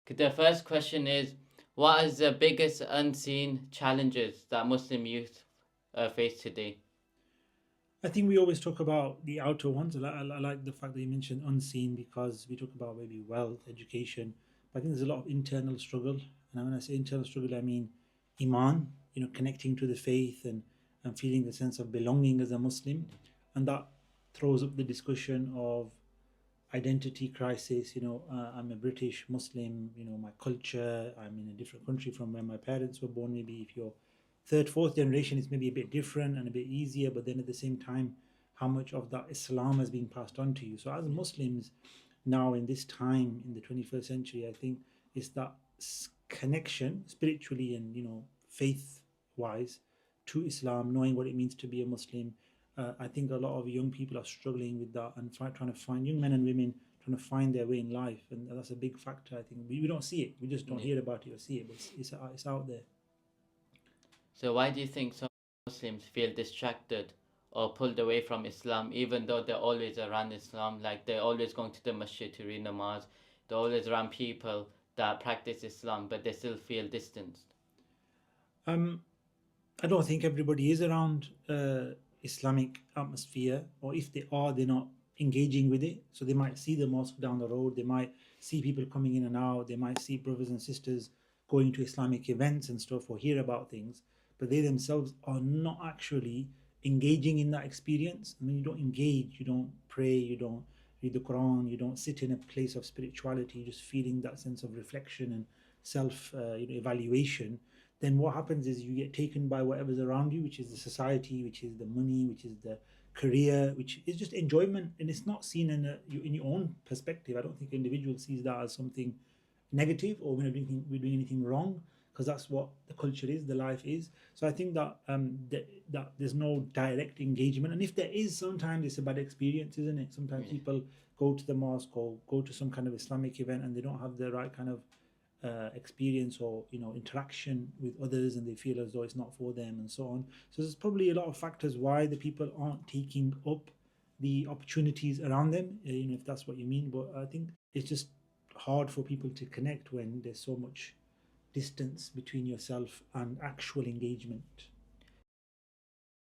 The first question is, what is the biggest unseen challenges that Muslim youth face today? I think we always talk about the outer ones. I like the fact that you mentioned unseen because we talk about maybe wealth, education. But I think there's a lot of internal struggle. And when I say internal struggle, I mean Iman, connecting to the faith and feeling a sense of belonging as a Muslim. And that throws up the discussion of identity crisis. I'm a British Muslim, my culture, I'm in a different country from where my parents were born. Maybe if you're third, fourth generation, it's maybe a bit different and a bit easier, but then at the same time, how much of that Islam has been passed on to you? So, as Muslims now in this time in the 21st century, I think it's that connection spiritually and faith wise to Islam, knowing what it means to be a Muslim. I think a lot of young people are struggling with that and trying to find young men and women trying to find their way in life, and that's a big factor. I think we don't see it, we just don't Yeah. hear about it or see it, but it's out there. So why do you think some Muslims feel distracted or pulled away from Islam, even though they're always around Islam? Like they're always going to the masjid to read namaz, they're always around people that practice Islam, but they still feel distanced. Um, I don't think everybody is around Islamic atmosphere, or if they are, they're not engaging with it. So they might see the mosque down the road, they might see people coming in and out, they might see brothers and sisters going to Islamic events and stuff or hear about things, but they themselves are not actually engaging in that experience. And when you don't engage, you don't pray, you don't read the Quran, you don't sit in a place of spirituality, you're just feeling that sense of reflection and self evaluation. Then what happens is you get taken by whatever's around you, which is the society, which is the money, which is the career, which is just enjoyment, and it's not seen in your own perspective. I don't think an individual sees that as something negative or we're doing anything wrong, because that's what the culture is, the life is. So I think that there's no direct engagement, and if there is, sometimes it's a bad experience, isn't it? Sometimes Yeah. people go to the mosque or go to some kind of Islamic event and they don't have the right kind of experience or interaction with others, and they feel as though it's not for them and so on. So there's probably a lot of factors why the people aren't taking up the opportunities around them, if that's what you mean. But I think it's just hard for people to connect when there's so much distance between yourself and actual engagement.